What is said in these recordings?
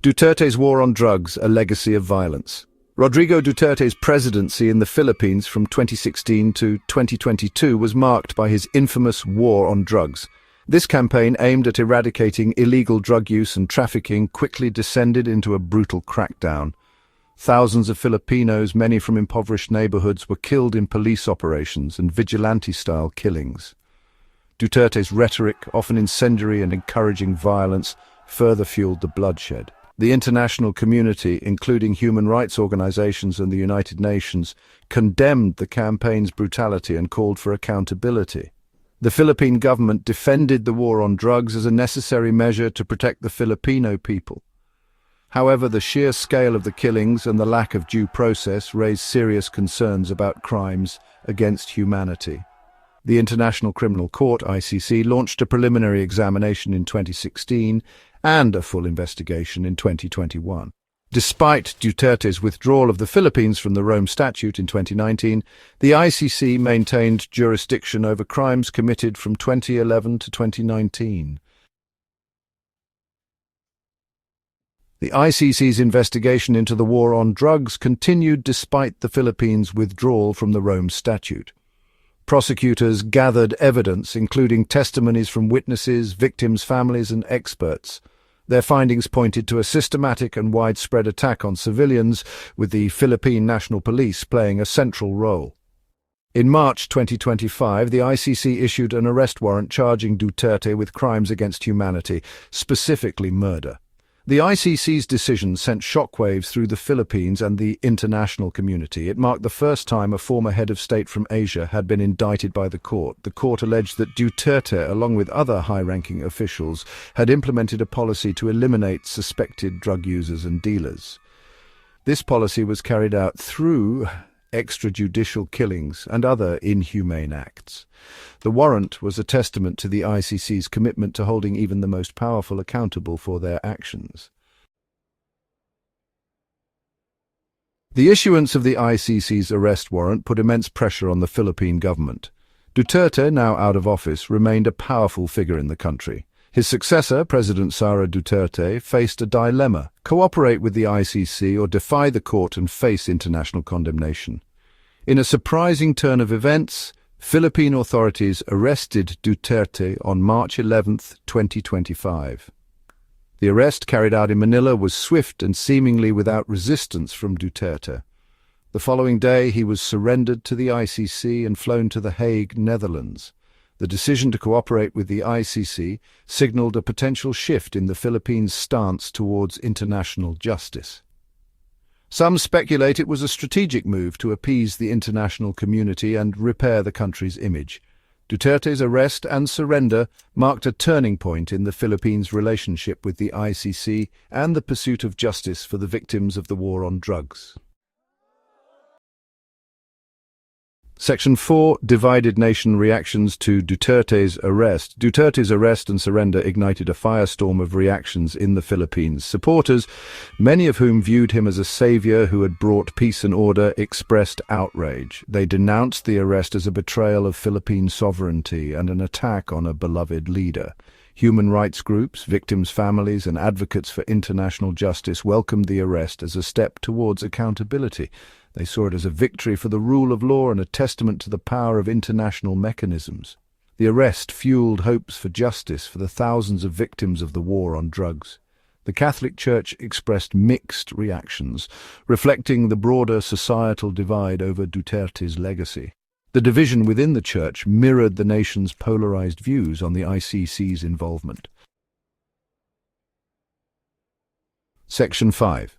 Duterte's war on drugs, a legacy of violence. Rodrigo Duterte's presidency in the Philippines from 2016 to 2022 was marked by his infamous war on drugs. This campaign, aimed at eradicating illegal drug use and trafficking, quickly descended into a brutal crackdown. Thousands of Filipinos, many from impoverished neighborhoods, were killed in police operations and vigilante-style killings. Duterte's rhetoric, often incendiary and encouraging violence, further fueled the bloodshed. The international community, including human rights organizations and the United Nations, condemned the campaign's brutality and called for accountability. The Philippine government defended the war on drugs as a necessary measure to protect the Filipino people. However, the sheer scale of the killings and the lack of due process raised serious concerns about crimes against humanity. The International Criminal Court, ICC, launched a preliminary examination in 2016 and a full investigation in 2021. Despite Duterte's withdrawal of the Philippines from the Rome Statute in 2019, the ICC maintained jurisdiction over crimes committed from 2011 to 2019. The ICC's investigation into the war on drugs continued despite the Philippines' withdrawal from the Rome Statute. Prosecutors gathered evidence, including testimonies from witnesses, victims' families, and experts. Their findings pointed to a systematic and widespread attack on civilians, with the Philippine National Police playing a central role. In March 2025, the ICC issued an arrest warrant charging Duterte with crimes against humanity, specifically murder. The ICC's decision sent shockwaves through the Philippines and the international community. It marked the first time a former head of state from Asia had been indicted by the court. The court alleged that Duterte, along with other high-ranking officials, had implemented a policy to eliminate suspected drug users and dealers. This policy was carried out through extrajudicial killings and other inhumane acts. The warrant was a testament to the ICC's commitment to holding even the most powerful accountable for their actions. The issuance of the ICC's arrest warrant put immense pressure on the Philippine government. Duterte, now out of office, remained a powerful figure in the country. His successor, President Sara Duterte, faced a dilemma: cooperate with the ICC or defy the court and face international condemnation. In a surprising turn of events, Philippine authorities arrested Duterte on March 11, 2025. The arrest, carried out in Manila, was swift and seemingly without resistance from Duterte. The following day, he was surrendered to the ICC and flown to The Hague, Netherlands. The decision to cooperate with the ICC signaled a potential shift in the Philippines' stance towards international justice. Some speculate it was a strategic move to appease the international community and repair the country's image. Duterte's arrest and surrender marked a turning point in the Philippines' relationship with the ICC and the pursuit of justice for the victims of the war on drugs. Section 4. Divided nation reactions to Duterte's arrest. Duterte's arrest and surrender ignited a firestorm of reactions in the Philippines. Supporters, many of whom viewed him as a savior who had brought peace and order, expressed outrage. They denounced the arrest as a betrayal of Philippine sovereignty and an attack on a beloved leader. Human rights groups, victims' families, and advocates for international justice welcomed the arrest as a step towards accountability. They saw it as a victory for the rule of law and a testament to the power of international mechanisms. The arrest fueled hopes for justice for the thousands of victims of the war on drugs. The Catholic Church expressed mixed reactions, reflecting the broader societal divide over Duterte's legacy. The division within the Church mirrored the nation's polarized views on the ICC's involvement. Section 5.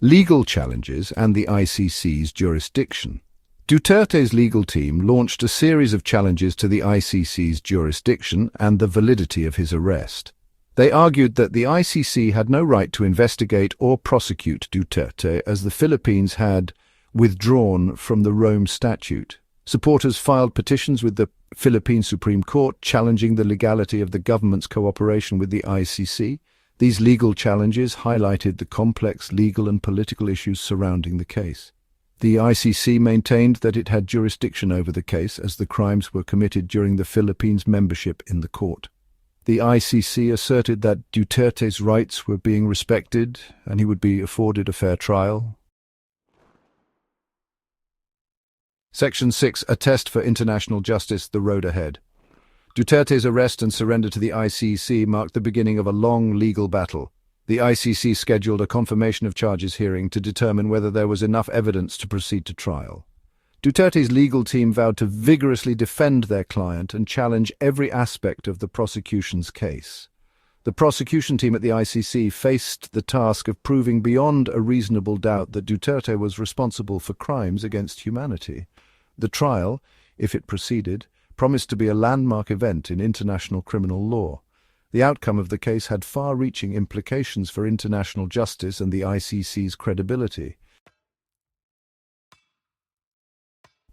Legal challenges and the ICC's jurisdiction. Duterte's legal team launched a series of challenges to the ICC's jurisdiction and the validity of his arrest. They argued that the ICC had no right to investigate or prosecute Duterte as the Philippines had withdrawn from the Rome Statute. Supporters filed petitions with the Philippine Supreme Court challenging the legality of the government's cooperation with the ICC. These legal challenges highlighted the complex legal and political issues surrounding the case. The ICC maintained that it had jurisdiction over the case as the crimes were committed during the Philippines' membership in the court. The ICC asserted that Duterte's rights were being respected and he would be afforded a fair trial. Section 6. A test for international justice, the road ahead. Duterte's arrest and surrender to the ICC marked the beginning of a long legal battle. The ICC scheduled a confirmation of charges hearing to determine whether there was enough evidence to proceed to trial. Duterte's legal team vowed to vigorously defend their client and challenge every aspect of the prosecution's case. The prosecution team at the ICC faced the task of proving beyond a reasonable doubt that Duterte was responsible for crimes against humanity. The trial, if it proceeded, promised to be a landmark event in international criminal law. The outcome of the case had far-reaching implications for international justice and the ICC's credibility.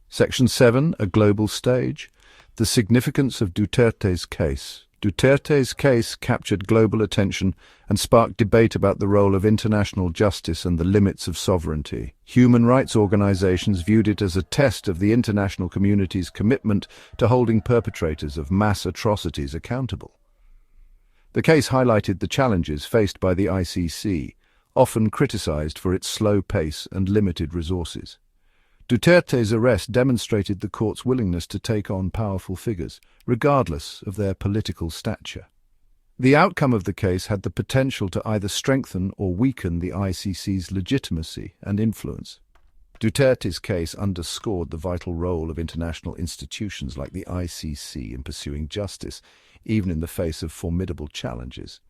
Section 7. A global stage. The significance of Duterte's case. Duterte's case captured global attention and sparked debate about the role of international justice and the limits of sovereignty. Human rights organizations viewed it as a test of the international community's commitment to holding perpetrators of mass atrocities accountable. The case highlighted the challenges faced by the ICC, often criticized for its slow pace and limited resources. Duterte's arrest demonstrated the court's willingness to take on powerful figures, regardless of their political stature. The outcome of the case had the potential to either strengthen or weaken the ICC's legitimacy and influence. Duterte's case underscored the vital role of international institutions like the ICC in pursuing justice, even in the face of formidable challenges.